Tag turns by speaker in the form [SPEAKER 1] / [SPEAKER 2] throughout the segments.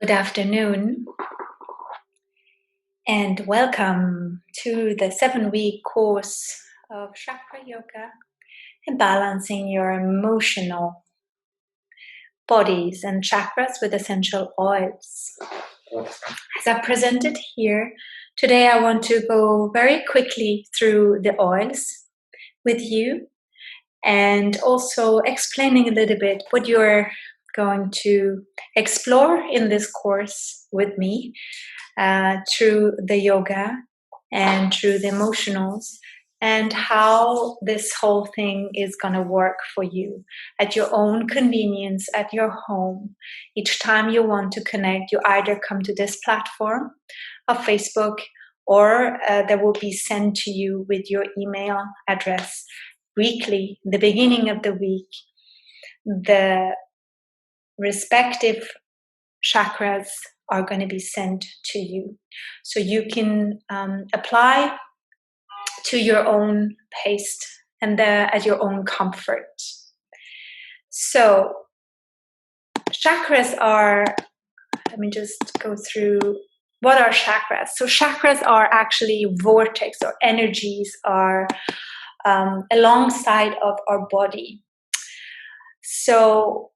[SPEAKER 1] Good afternoon, and welcome to the 7-week course of Chakra Yoga and balancing your emotional bodies and chakras with essential oils. As I presented here, today I want to go very quickly through the oils with you and also explaining a little bit what you're going to explore in this course with me through the yoga and through the emotionals, and how this whole thing is going to work for you at your own convenience, at your home. Each time you want to connect, you either come to this platform of Facebook, or that will be sent to you with your email address weekly, the beginning of the week, the respective chakras are going to be sent to you. So you can apply to your own pace and at your own comfort. So chakras are, let me just go through, what are chakras? So chakras are actually vortex or energies are alongside of our body. So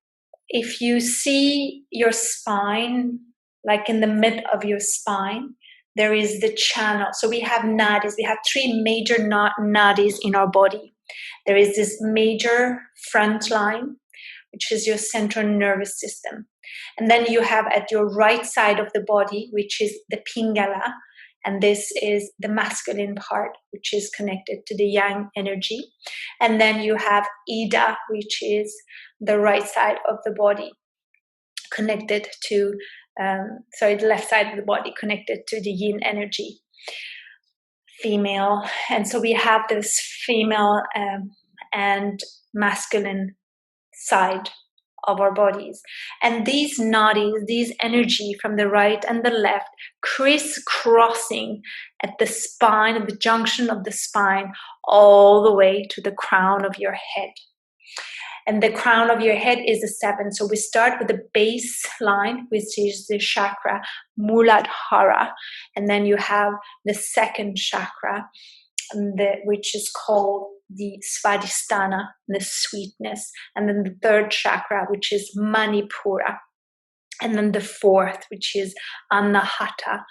[SPEAKER 1] if you see your spine, like in the mid of your spine, there is the channel. So we have nadis. We have 3 major nadis in our body. There is this major front line, which is your central nervous system. And then you have at your right side of the body, which is the pingala. And this is the masculine part, which is connected to the yang energy. And then you have Ida, which is the right side of the body, connected to, the left side of the body, connected to the yin energy, female. And so we have this female and masculine side of our bodies. And these nadis, these energy from the right and the left, crisscrossing at the spine, at the junction of the spine, all the way to the crown of your head. And the crown of your head is the 7. So we start with the baseline, which is the chakra Muladhara. And then you have the second chakra, which is called the Svadhisthana, the sweetness. And then the third chakra, which is Manipura. And then the fourth, which is Anahata.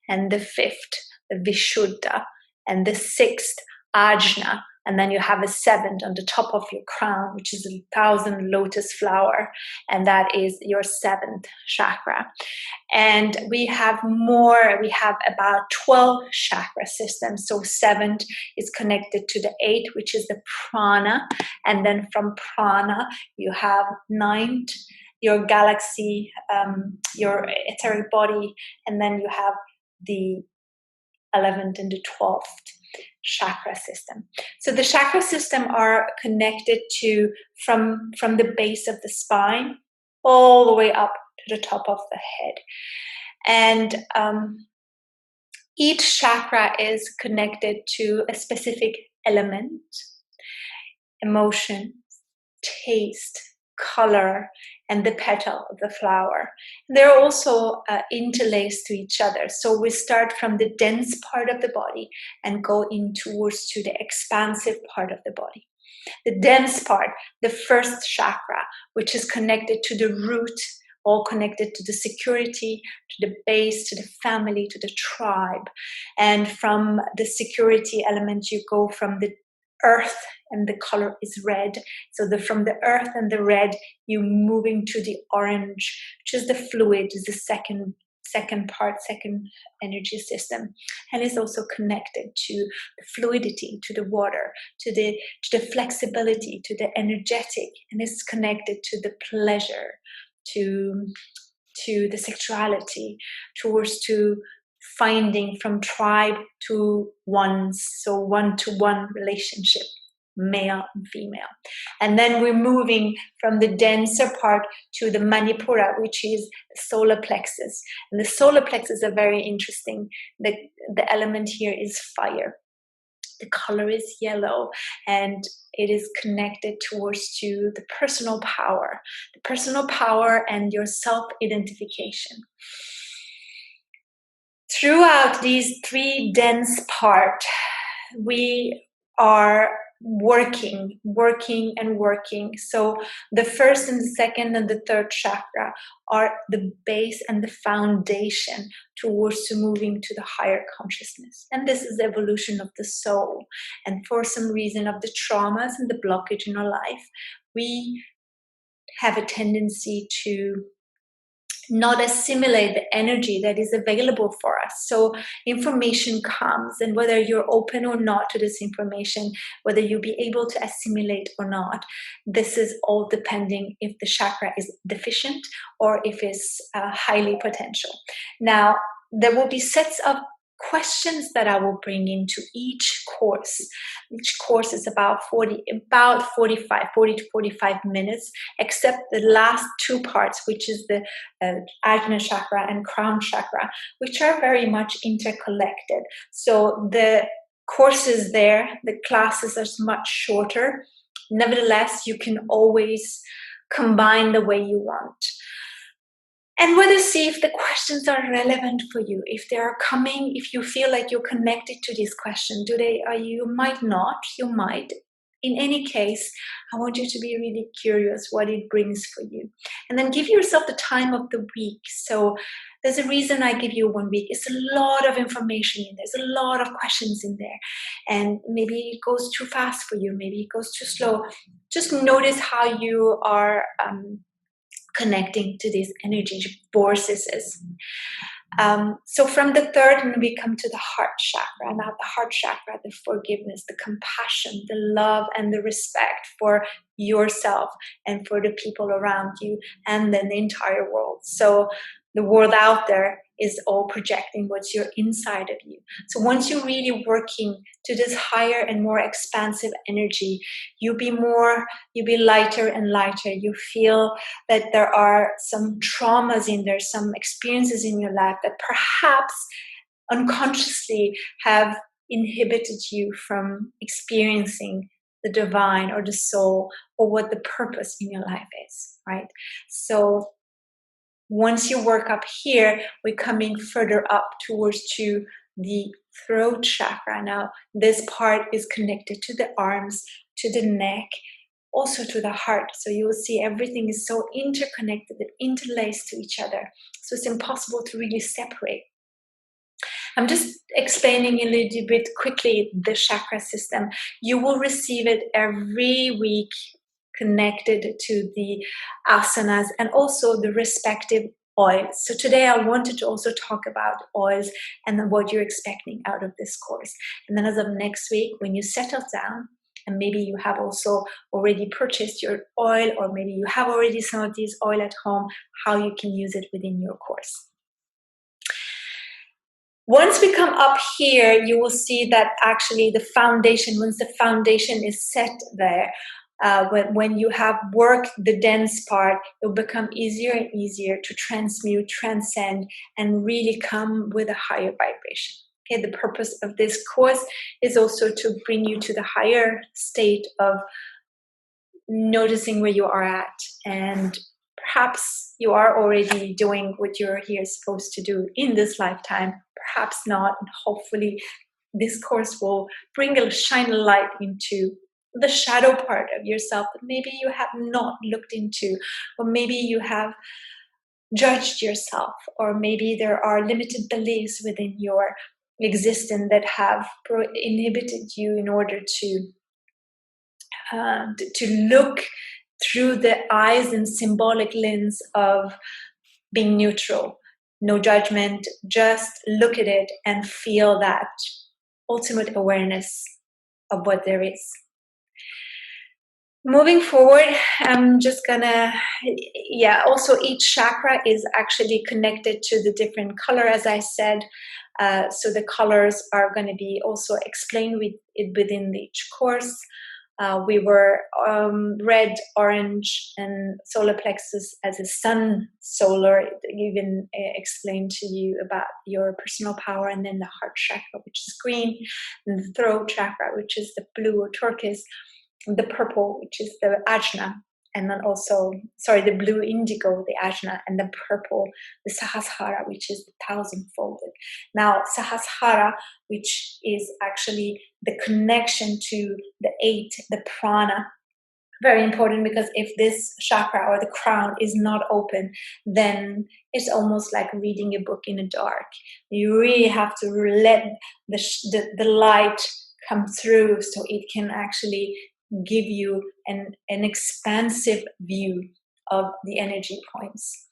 [SPEAKER 1] And the fifth, the Vishuddha. And the sixth, Ajna. And then you have a 7th on the top of your crown, which is 1,000 lotus flower. And that is your 7th chakra. And we have more. We have about 12 chakra systems. So 7th is connected to the 8th, which is the prana. And then from prana, you have 9th, your galaxy, your etheric body. And then you have the 11th and the 12th chakra system. So the chakra system are connected to from the base of the spine all the way up to the top of the head. And each chakra is connected to a specific element, emotion, taste, color, and the petal of the flower. They're also interlaced to each other. So we start from the dense part of the body and go in towards to the expansive part of the body. The dense part, the first chakra, which is connected to the root, all connected to the security, to the base, to the family, to the tribe. And from the security element, you go from the earth, and the color is red. So from the earth and the red, you moving to the orange, which is the fluid, is the second energy system, and is also connected to the fluidity, to the water, to the flexibility, to the energetic, and is connected to the pleasure, to the sexuality, towards to finding from tribe to ones, so one-to-one relationship, male and female. And then we're moving from the denser part to the Manipura, which is the solar plexus. And the solar plexus are very interesting. The element here is fire. The color is yellow, and it is connected towards to the personal power and your self-identification. Throughout these three dense parts, we are working. So the first and the second and the third chakra are the base and the foundation towards moving to the higher consciousness. And this is the evolution of the soul. And for some reason of the traumas and the blockage in our life, we have a tendency to not assimilate the energy that is available for us. So information comes, and whether you're open or not to this information, whether you'll be able to assimilate or not, this is all depending if the chakra is deficient or if it's highly potential. Now, there will be sets of questions that I will bring into each course. Each course is about 40 to 45 minutes, except the last two parts, which is the Ajna chakra and crown chakra, which are very much interconnected. So the courses there, the classes are much shorter. Nevertheless, you can always combine the way you want. And whether see if the questions are relevant for you, if they are coming, if you feel like you're connected to these questions, you might not, you might. In any case, I want you to be really curious what it brings for you. And then give yourself the time of the week. So there's a reason I give you 1 week. It's a lot of information in there. There's a lot of questions in there. And maybe it goes too fast for you. Maybe it goes too slow. Just notice how you are connecting to these energy forces. So from the third, when we come to the heart chakra, now the heart chakra, the forgiveness, the compassion, the love, and the respect for yourself and for the people around you, and then the entire world. So the world out there is all projecting what's your inside of you. So once you're really working to this higher and more expansive energy, you'll be lighter and lighter. You feel that there are some traumas in there, some experiences in your life that perhaps unconsciously have inhibited you from experiencing the divine or the soul or what the purpose in your life is, right? So once you work up here, we're coming further up towards to the throat chakra. Now, this part is connected to the arms, to the neck, also to the heart. So you will see everything is so interconnected and interlaced to each other. So it's impossible to really separate. I'm just explaining a little bit quickly the chakra system. You will receive it every week, connected to the asanas and also the respective oils. So today I wanted to also talk about oils and then what you're expecting out of this course. And then as of next week, when you settle down, and maybe you have also already purchased your oil, or maybe you have already some of these oil at home, how you can use it within your course. Once we come up here, you will see that actually the foundation, once the foundation is set there, when you have worked the dense part, it will become easier and easier to transmute, transcend, and really come with a higher vibration. Okay, the purpose of this course is also to bring you to the higher state of noticing where you are at, and perhaps you are already doing what you're here supposed to do in this lifetime, perhaps not, and hopefully this course will shine a light into the shadow part of yourself that maybe you have not looked into, or maybe you have judged yourself, or maybe there are limited beliefs within your existence that have inhibited you in order to look through the eyes and symbolic lens of being neutral, no judgment, just look at it and feel that ultimate awareness of what there is. Moving forward, I'm just gonna, also each chakra is actually connected to the different color, as I said. So the colors are going to be also explained within each course. We were red, orange, and solar plexus as a sun solar. It even explained to you about your personal power, and then the heart chakra, which is green, and the throat chakra, which is the blue or turquoise, the purple, which is the ajna, and then also, the blue indigo, the ajna, and the purple, the sahasrara, which is the thousand-folded. Now, sahasrara, which is actually the connection to the eight, the prana, very important, because if this chakra or the crown is not open, then it's almost like reading a book in the dark. You really have to let the light come through so it can actually give you an expansive view of the energy points.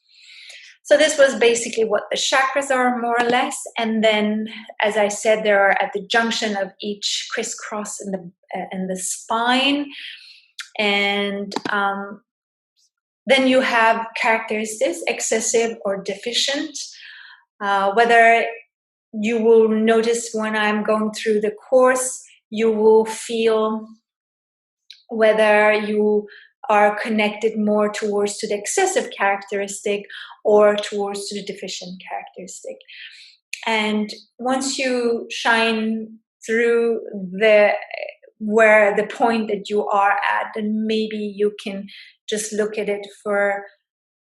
[SPEAKER 1] So this was basically what the chakras are, more or less. And then, as I said, there are at the junction of each crisscross in the spine. And then you have characteristics, excessive or deficient. Whether you will notice when I'm going through the course, you will feel whether you are connected more towards to the excessive characteristic or towards to the deficient characteristic. And once you shine through where the point that you are at, then maybe you can just look at it for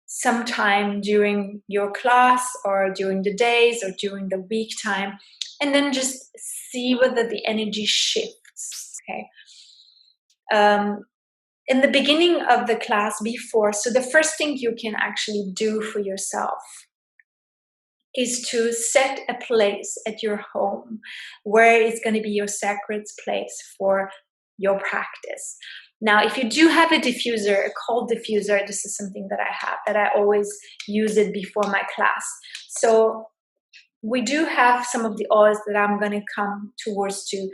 [SPEAKER 1] some time during your class or during the days or during the week time, and then just see whether the energy shifts. Okay. In the beginning of the class before, so the first thing you can actually do for yourself is to set a place at your home where it's going to be your sacred place for your practice. Now, if you do have a diffuser, a cold diffuser, this is something that I have, that I always use it before my class. So we do have some of the oils that I'm going to come towards to.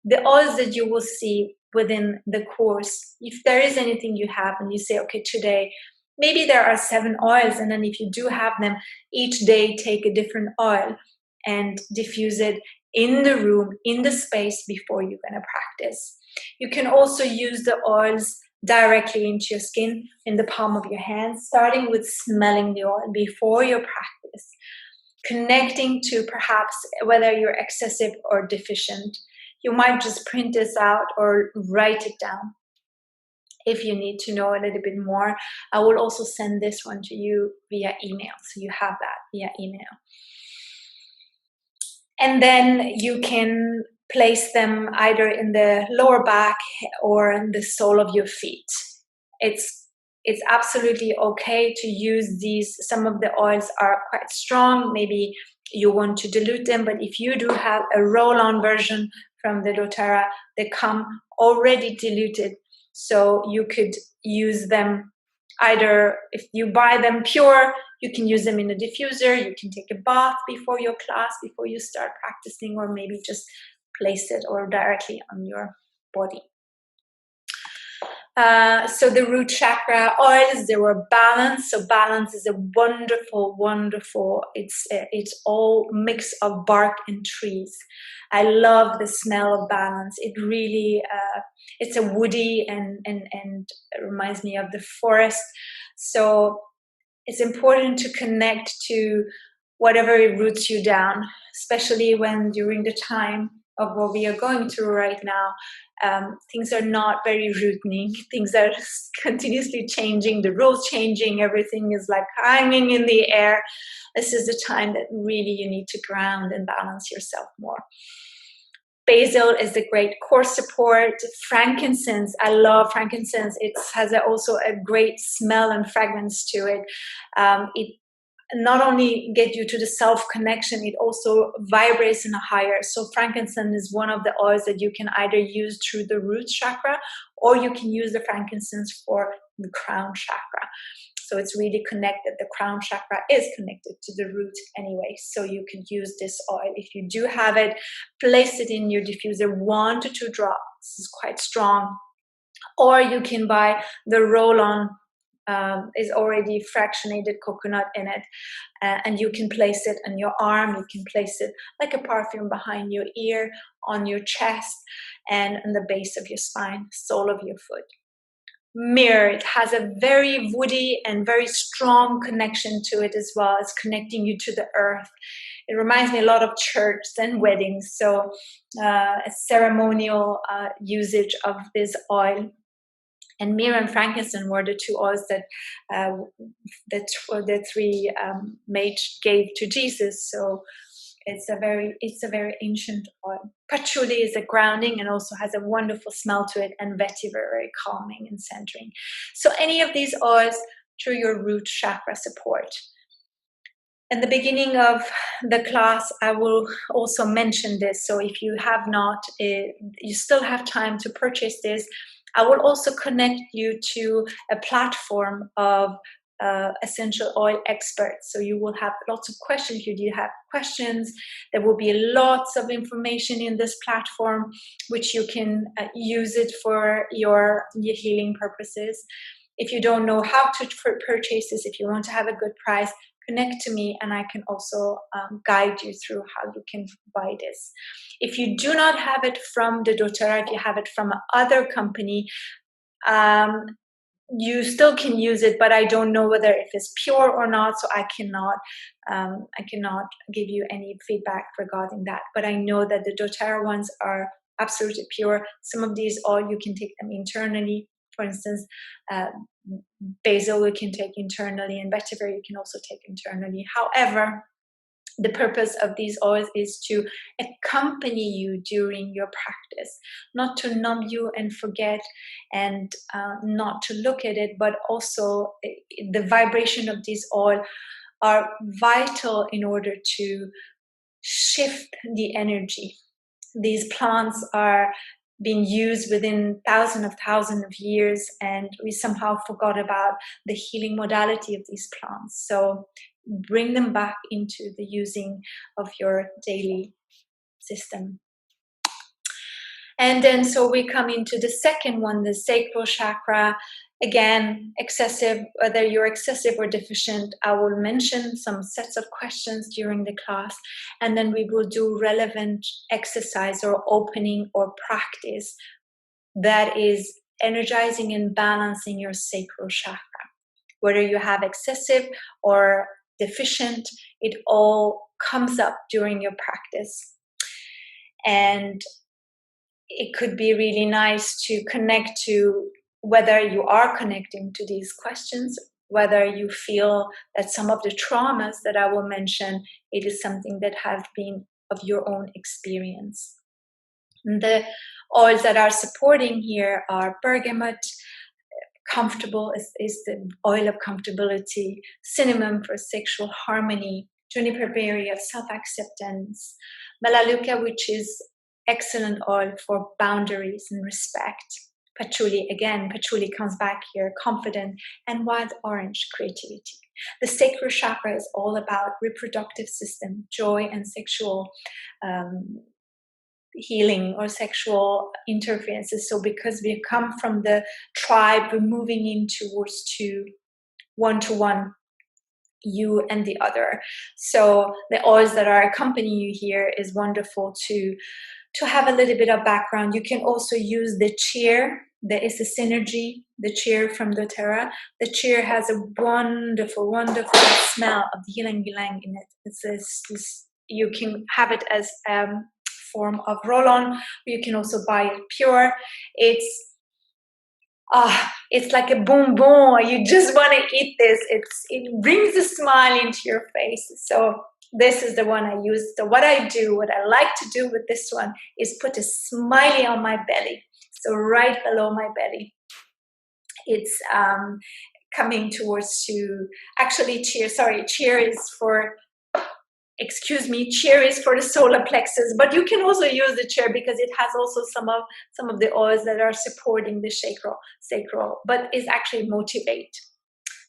[SPEAKER 1] The oils that you will see within the course, if there is anything you have and you say, okay, today, maybe there are 7 oils, and then if you do have them, each day take a different oil and diffuse it in the room, in the space before you're going to practice. You can also use the oils directly into your skin, in the palm of your hand, starting with smelling the oil before your practice, connecting to perhaps whether you're excessive or deficient. You might just print this out or write it down if you need to know a little bit more. I will also send this one to you via email, so you have that via email. And then you can place them either in the lower back or in the sole of your feet. It's absolutely okay to use these. Some of the oils are quite strong. Maybe you want to dilute them, but if you do have a roll-on version from the doTERRA, they come already diluted. So you could use them either, if you buy them pure, you can use them in a diffuser, you can take a bath before your class, before you start practicing, or maybe just place it or directly on your body. So the root chakra oils, they were balanced. So balance is a wonderful, wonderful, it's all mix of bark and trees. I love the smell of balance. It really, it's a woody and it reminds me of the forest. So it's important to connect to whatever roots you down, especially when during the time of what we are going through right now, things are not very rooting. Things are continuously changing, the rules changing, everything is like hanging in the air. This is the time that really you need to ground and balance yourself more. Basil is a great core support. Frankincense, I love frankincense. It has also a great smell and fragrance to it. It not only get you to the self-connection, it also vibrates in a higher. So frankincense is one of the oils that you can either use through the root chakra, or you can use the frankincense for the crown chakra. So it's really connected. The crown chakra is connected to the root anyway. So you can use this oil. If you do have it, place it in your diffuser, 1 to 2 drops. This is quite strong. Or you can buy the roll-on is already fractionated coconut in it, and you can place it on your arm, you can place it like a perfume behind your ear, on your chest, and on the base of your spine, sole of your foot. Mirror, it has a very woody and very strong connection to it as well. It's connecting you to the earth. It reminds me a lot of churches and weddings, so a ceremonial usage of this oil. And myrrh and frankincense were the two oils that the three mages gave to Jesus. So it's a very ancient oil. Patchouli is a grounding and also has a wonderful smell to it, and vetiver, very calming and centering. So any of these oils through your root chakra support. In the beginning of the class, I will also mention this. So if you have not, you still have time to purchase this. I will also connect you to a platform of essential oil experts. So you will have lots of questions. If you do have questions, there will be lots of information in this platform, which you can use it for your healing purposes. If you don't know how to purchase this, if you want to have a good price, connect to me and I can also guide you through how you can buy this. If you do not have it from the doTERRA, if you have it from another company, you still can use it, but I don't know whether if it's pure or not, so I cannot give you any feedback regarding that. But I know that the doTERRA ones are absolutely pure. Some of these oil you can take them internally. For instance, basil you can take internally, and vetiver you can also take internally. However, the purpose of these oils is to accompany you during your practice, not to numb you and forget, and not to look at it, but also the vibration of these oils are vital in order to shift the energy. These plants are being used within thousands of years, and we somehow forgot about the healing modality of these plants. So bring them back into the using of your daily system. And then so we come into the second one, the sacral chakra. Again, excessive, whether you're excessive or deficient, I will mention some sets of questions during the class, and then we will do relevant exercise or opening or practice that is energizing and balancing your sacral chakra. Whether you have excessive or deficient, it all comes up during your practice. And it could be really nice to connect to whether you are connecting to these questions, whether you feel that some of the traumas that I will mention, it is something that have been of your own experience. And the oils that are supporting here are bergamot, comfortable is the oil of comfortability, cinnamon for sexual harmony, juniper berry of self-acceptance, melaleuca, which is excellent oil for boundaries and respect. Patchouli, again, patchouli comes back here, confident, and wild orange, creativity. The sacral chakra is all about reproductive system, joy, and sexual healing or sexual interferences. So because we come from the tribe, we're moving in towards one-to-one, you and the other. So the oils that are accompanying you here is wonderful to have a little bit of background. You can also use the chair. There is a synergy, the chair from doTERRA. The chair has a wonderful, wonderful smell of ylang-ylang in it. It's you can have it as form of roll-on, or you can also buy it pure. It's like a bonbon. You just want to eat this. It brings a smile into your face. So this is the one I use. So what I like to do with this one is put a smiley on my belly. So right below my belly. It's coming towards to, actually chair is for, chair is for the solar plexus, but you can also use the chair because it has also some of the oils that are supporting the sacral, but is actually motivate.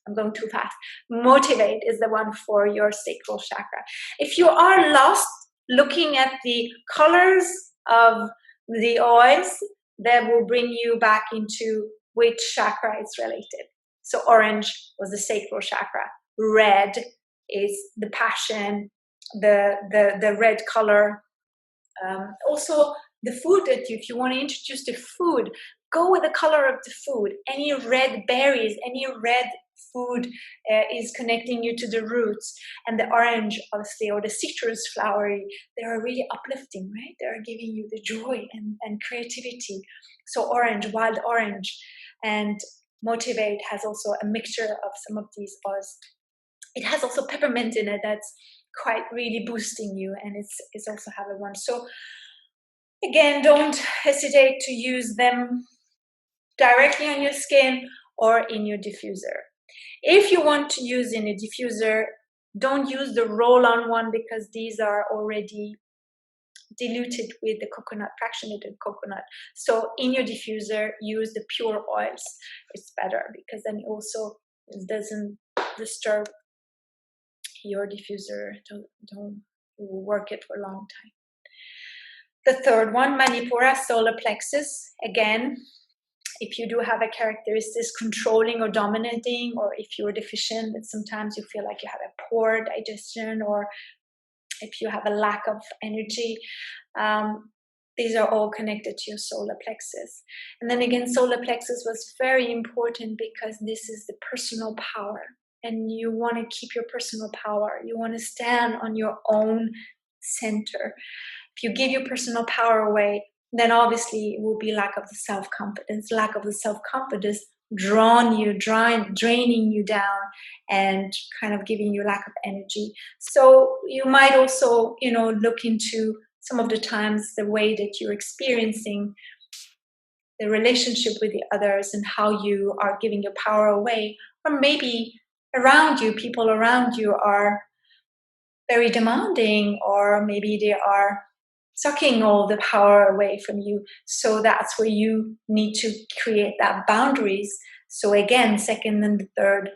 [SPEAKER 1] I'm going too fast. Motivate is the one for your sacral chakra. If you are lost looking at the colors of the oils, that will bring you back into which chakra it's related. So orange was the sacral chakra. Red is the passion, the red color. Also, the food that if you want to introduce the food, go with the color of the food. Any red berries, any red food is connecting you to the roots. And the orange, obviously, or the citrus flowery, they are really uplifting, right? They are giving you the joy and creativity. So orange, wild orange, and motivate has also a mixture of some of these oils. It has also peppermint in it that's quite really boosting you, and it's also have a one. So again, don't hesitate to use them directly on your skin or in your diffuser. If you want to use in a diffuser, don't use the roll-on one because these are already diluted with the coconut, fractionated coconut. So in your diffuser, use the pure oils. It's better because then also it doesn't disturb your diffuser. Don't work it for a long time. The third one, Manipura, solar plexus. Again, if you do have a characteristic controlling or dominating, or if you're deficient, that sometimes you feel like you have a poor digestion, or if you have a lack of energy, these are all connected to your solar plexus. And then again, solar plexus was very important because this is the personal power. And you want to keep your personal power. You want to stand on your own center. If you give your personal power away, then obviously it will be lack of the self-confidence. Lack of the self-confidence draining you down and kind of giving you lack of energy. So you might also, look into some of the times the way that you're experiencing the relationship with the others and how you are giving your power away. Or maybe around you, people around you are very demanding, or maybe they are sucking all the power away from you. So that's where you need to create that boundaries. So again, second and the third,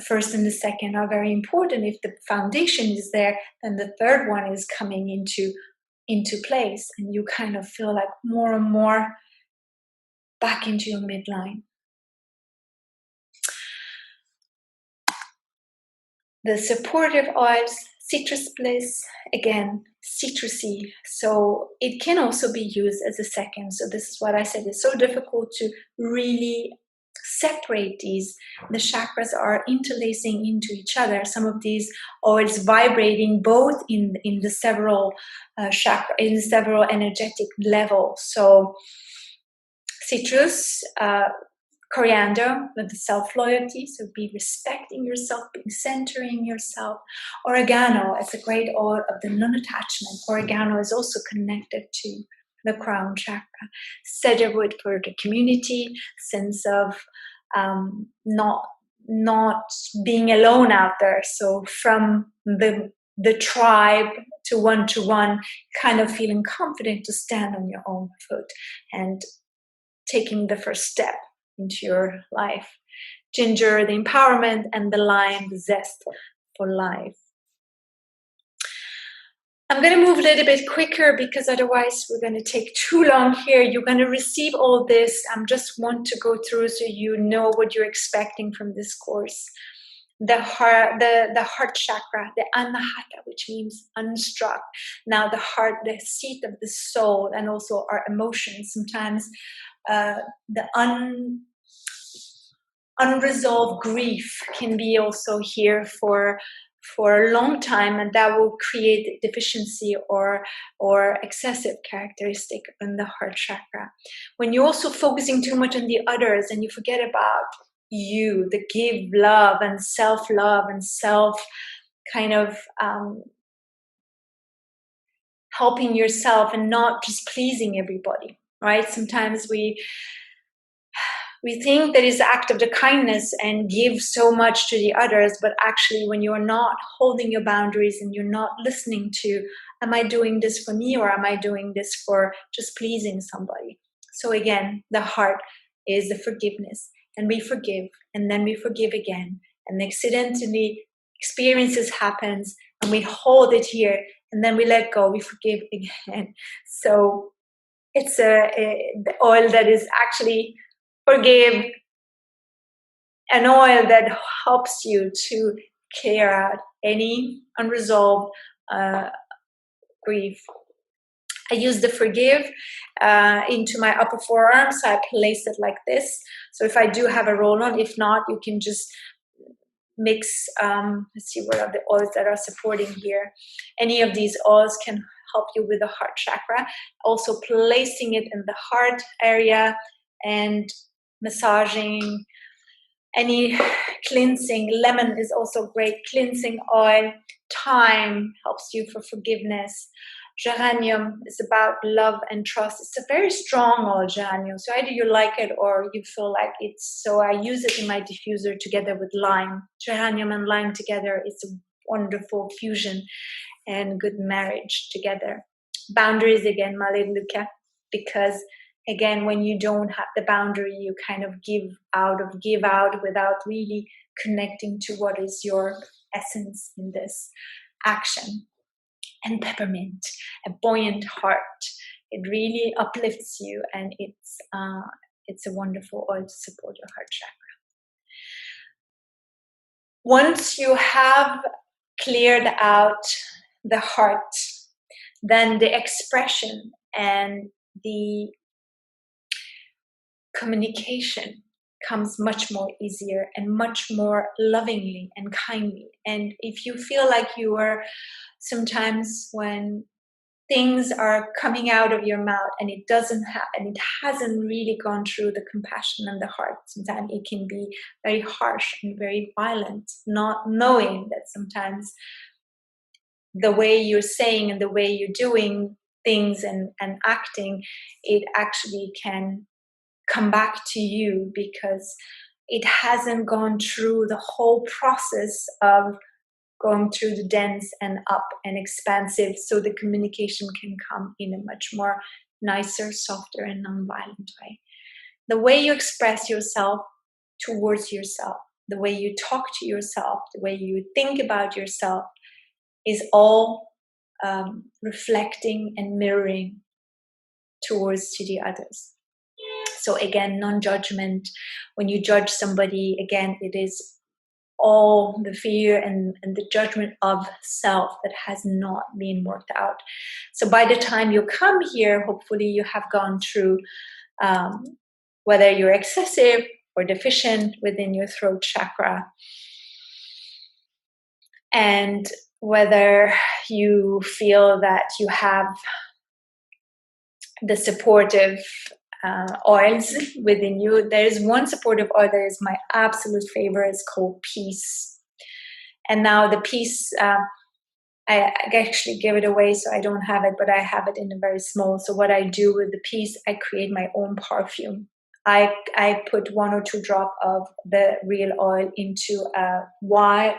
[SPEAKER 1] first and the second are very important. If the foundation is there, then the third one is coming into place, and you kind of feel like more and more back into your midline. The supportive oils, citrus bliss, again, citrusy. So it can also be used as a second. So this is what I said. It's so difficult to really separate these. The chakras are interlacing into each other. Some of these oils vibrating both in the several chakra, in the several energetic levels. So citrus, coriander with the self-loyalty, so be respecting yourself, being centering yourself. Oregano is a great oil of the non-attachment. Oregano is also connected to the crown chakra. Cedarwood for the community, sense of not being alone out there. So from the tribe to one, kind of feeling confident to stand on your own foot and taking the first step into your life. Ginger, the empowerment, and the lime, the zest for life. I'm going to move a little bit quicker because otherwise we're going to take too long here. You're going to receive all this. I just want to go through so you know what you're expecting from this course. The heart chakra, the anahata, which means unstruck. Now the heart, the seat of the soul, and also our emotions. Sometimes the unresolved grief can be also here for a long time, and that will create deficiency or excessive characteristic in the heart chakra. When you're also focusing too much on the others and you forget about you, the give love and self-love and self kind of helping yourself and not just pleasing everybody, right? Sometimes we think that is the act of the kindness and give so much to the others, but actually when you're not holding your boundaries and you're not listening to, am I doing this for me or am I doing this for just pleasing somebody? So again, the heart is the forgiveness, and we forgive and then we forgive again, and accidentally experiences happens and we hold it here and then we let go, we forgive again. So it's the oil that is actually forgive an oil that helps you to clear out any unresolved grief. I use the forgive into my upper forearm, so I place it like this. So if I do have a roll-on, if not, you can just mix, let's see, what are the oils that are supporting here. Any of these oils can help you with the heart chakra. Also placing it in the heart area and massaging. Any cleansing, lemon is also great cleansing oil. Thyme helps you for forgiveness. Geranium is about love and trust. It's a very strong oil, geranium. So either you like it or you feel like it's, so I use it in my diffuser together with lime. Geranium and lime together, it's a wonderful fusion and good marriage together. Boundaries again, Maleluca, because again, when you don't have the boundary, you kind of give out without really connecting to what is your essence in this action. And peppermint, a buoyant heart. It really uplifts you, and it's a wonderful oil to support your heart chakra. Once you have cleared out the heart, then the expression and the communication comes much more easier and much more lovingly and kindly. And if you feel like you are sometimes when things are coming out of your mouth and it hasn't really gone through the compassion and the heart, sometimes it can be very harsh and very violent, not knowing that sometimes the way you're saying and the way you're doing things and acting, it actually can come back to you because it hasn't gone through the whole process of going through the dense and up and expansive, so the communication can come in a much more nicer, softer, and non-violent way. The way you express yourself towards yourself, the way you talk to yourself, the way you think about yourself is all reflecting and mirroring towards to the others. So again, non-judgment. When you judge somebody, again, it is all the fear and the judgment of self that has not been worked out. So by the time you come here, hopefully you have gone through whether you're excessive or deficient within your throat chakra, and whether you feel that you have the supportive oils within you. There is one supportive oil that is my absolute favorite. It's called Peace. And now the Peace, I actually give it away, so I don't have it, but I have it in a very small. So what I do with the Peace, I create my own perfume. I put 1 or 2 drops of the real oil into a wire,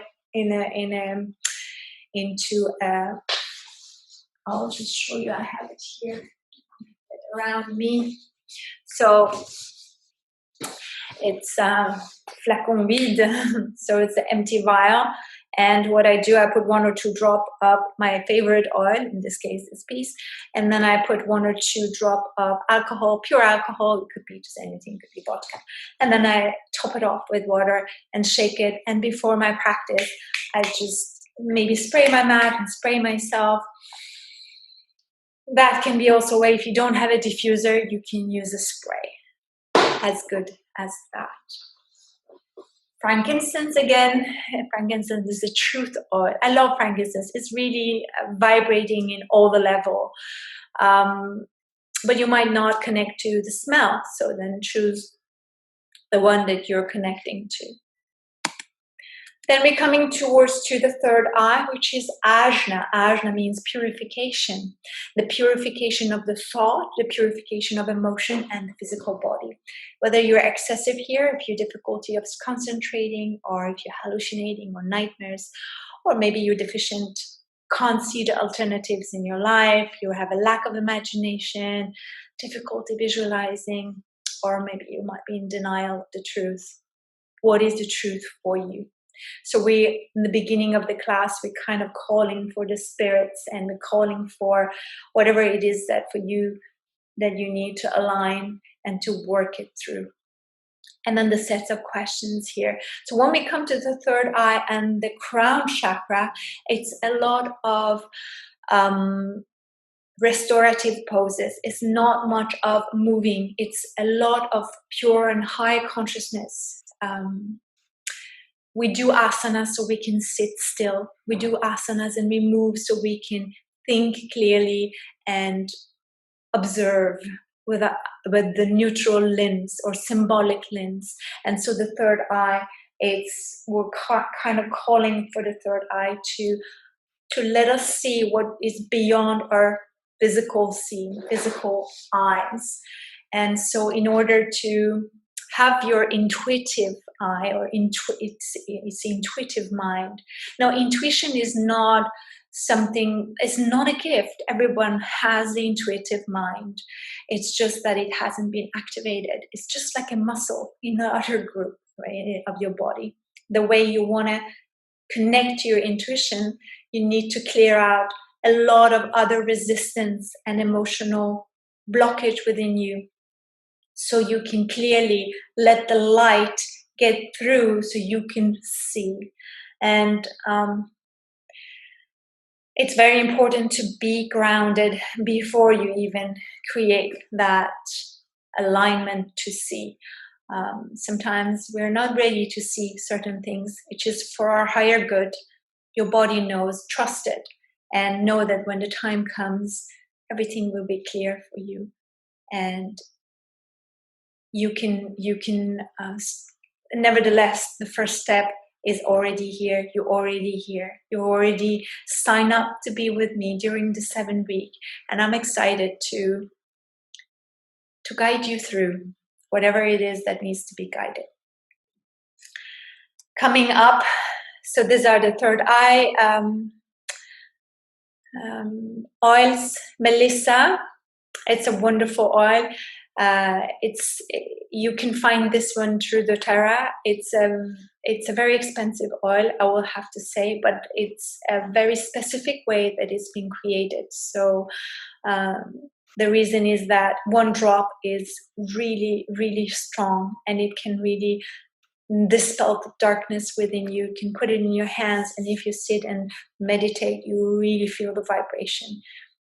[SPEAKER 1] I'll just show you. I have it here around me. So it's flacon vide, so it's an empty vial. And what I do, I put 1 or 2 drops of my favorite oil, in this case it's Peace, and then I put 1 or 2 drops of alcohol, pure alcohol, it could be just anything, it could be vodka, and then I top it off with water and shake it. And before my practice, I just maybe spray my mat and spray myself. That can be also a way, if you don't have a diffuser, you can use a spray. As good as that. Frankincense again. Frankincense is a truth oil. I love frankincense. It's really vibrating in all the level. But you might not connect to the smell. So then choose the one that you're connecting to. Then we're coming towards to the third eye, which is ajna. Ajna means purification. The purification of the thought, the purification of emotion, and the physical body. Whether you're excessive here, if you're difficulty of concentrating, or if you're hallucinating or nightmares, or maybe you're deficient, can't see the alternatives in your life, you have a lack of imagination, difficulty visualizing, or maybe you might be in denial of the truth. What is the truth for you? So we, in the beginning of the class, we're kind of calling for the spirits, and we're calling for whatever it is that for you that you need to align and to work it through. And then the sets of questions here. So when we come to the third eye and the crown chakra, it's a lot of restorative poses. It's not much of moving. It's a lot of pure and high consciousness. We do asanas so we can sit still. We do asanas and we move so we can think clearly and observe with the neutral lens or symbolic lens. And so the third eye, we're kind of calling for the third eye to let us see what is beyond our physical seeing, physical eyes. And so in order to have your intuitive eye or it's intuitive mind. Now, intuition is not something, it's not a gift. Everyone has the intuitive mind. It's just that it hasn't been activated. It's just like a muscle in the other group, right, of your body. The way you want to connect to your intuition, you need to clear out a lot of other resistance and emotional blockage within you, so you can clearly let the light get through so you can see. And it's very important to be grounded before you even create that alignment to see. Sometimes we're not ready to see certain things. It's just for our higher good. Your body knows, trust it, and know that when the time comes, everything will be clear for you. And you can nevertheless, the first step is already here. You're already here. You already sign up to be with me during the 7 week. And I'm excited to guide you through whatever it is that needs to be guided. Coming up, so these are the third eye oils. Melissa, it's a wonderful oil. You can find this one through doTERRA. It's a very expensive oil, I will have to say, but it's a very specific way that it's been created. So the reason is that one drop is really, really strong, and it can really dispel the darkness within you. You can put it in your hands, and if you sit and meditate, you really feel the vibration.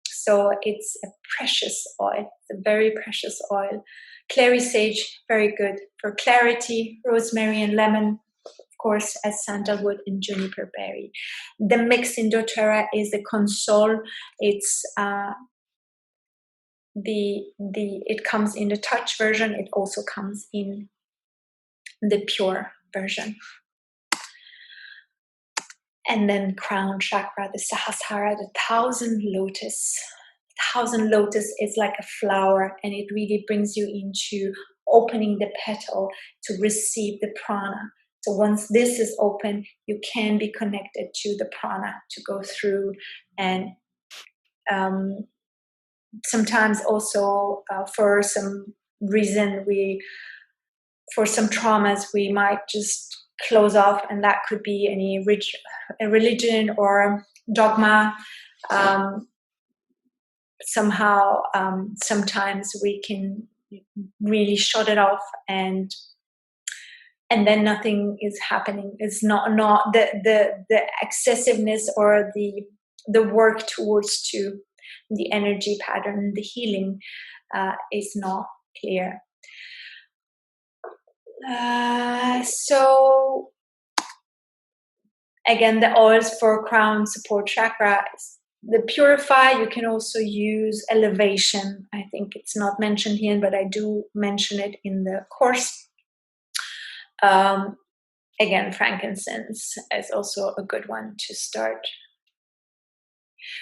[SPEAKER 1] So it's a precious oil. It's a very precious oil. Clary sage, very good for clarity. Rosemary and lemon, of course, as sandalwood and juniper berry. The mix in doTERRA is the console. It's it comes in the touch version. It also comes in the pure version. And then crown chakra, the Sahasrara, the 1,000 lotus. 1,000 lotus is like a flower, and it really brings you into opening the petal to receive the prana. So once this is open, you can be connected to the prana to go through. And sometimes also for some reason, for some traumas, we might just close off, and that could be a religion or dogma. Somehow, sometimes we can really shut it off, and then nothing is happening. It's not the excessiveness or the work towards to the energy pattern, the healing is not clear. So again, the oils for crown support chakra. The purify, you can also use elevation. I think it's not mentioned here, but I do mention it in the course. Again, frankincense is also a good one to start.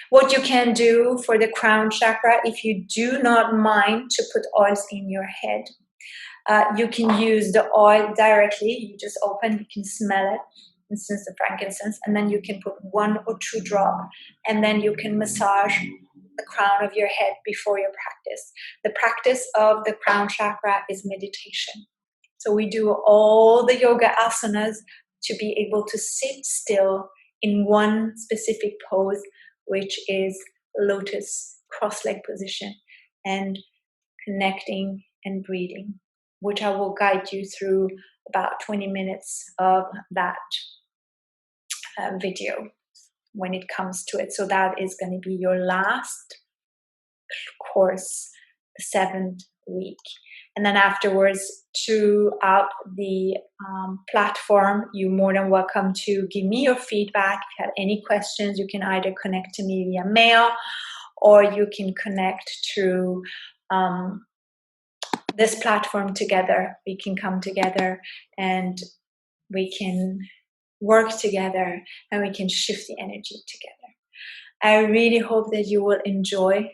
[SPEAKER 1] What you can do for the crown chakra, if you do not mind to put oils in your head, you can use the oil directly. You just open, you can smell it, instance the frankincense, and then you can put 1 or 2 drops, and then you can massage the crown of your head before your practice. The practice of the crown chakra is meditation. So we do all the yoga asanas to be able to sit still in one specific pose, which is lotus cross-leg position, and connecting and breathing. which I will guide you through about 20 minutes of that video when it comes to it. So that is going to be your last course, the 7th week. And then afterwards, throughout the platform, you're more than welcome to give me your feedback. If you have any questions, you can either connect to me via mail, or you can connect through this platform together. We can come together and we can work together and we can shift the energy together. I really hope that you will enjoy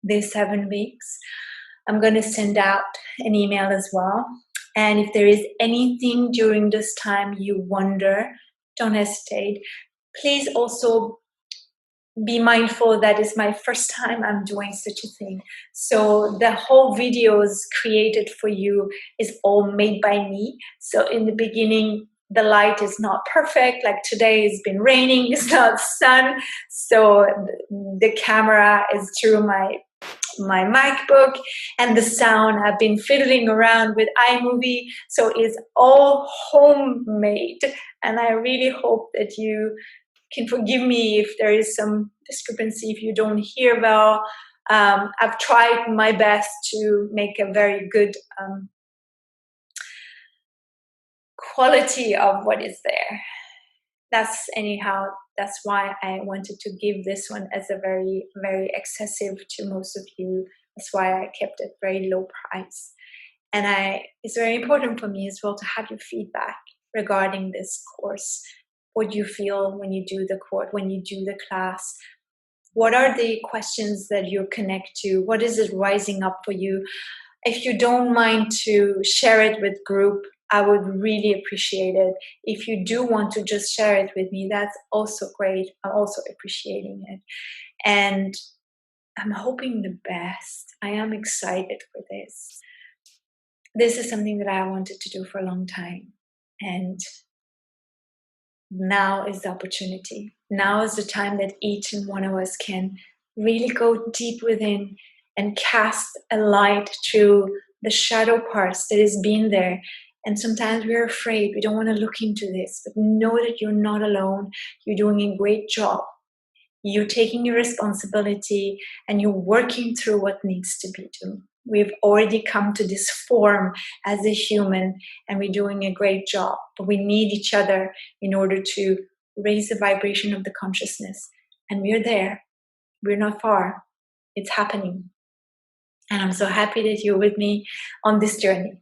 [SPEAKER 1] these 7 weeks. I'm going to send out an email as well. And if there is anything during this time you wonder, don't hesitate. Please also be mindful that it's my first time I'm doing such a thing. So the whole videos created for you is all made by me. So in the beginning, the light is not perfect. Like today it's been raining, it's not sun. So the camera is through my MacBook, and the sound I've been fiddling around with iMovie, so it's all homemade. And I really hope that you can forgive me if there is some discrepancy, if you don't hear well. I've tried my best to make a very good quality of what is there. That's why I wanted to give this one as a very, very excessive to most of you. That's why I kept it very low price. And it's very important for me as well to have your feedback regarding this course. What do you feel when you do the course, when you do the class? What are the questions that you connect to? What is it rising up for you? If you don't mind to share it with group, I would really appreciate it. If you do want to just share it with me, that's also great. I'm also appreciating it. And I'm hoping the best. I am excited for this. This is something that I wanted to do for a long time. And now is the opportunity. Now is the time that each and one of us can really go deep within and cast a light through the shadow parts that has been there. And sometimes we're afraid. We don't want to look into this. But know that you're not alone. You're doing a great job. You're taking your responsibility and you're working through what needs to be done. We've already come to this form as a human and we're doing a great job. But we need each other in order to raise the vibration of the consciousness. And we're there. We're not far. It's happening. And I'm so happy that you're with me on this journey.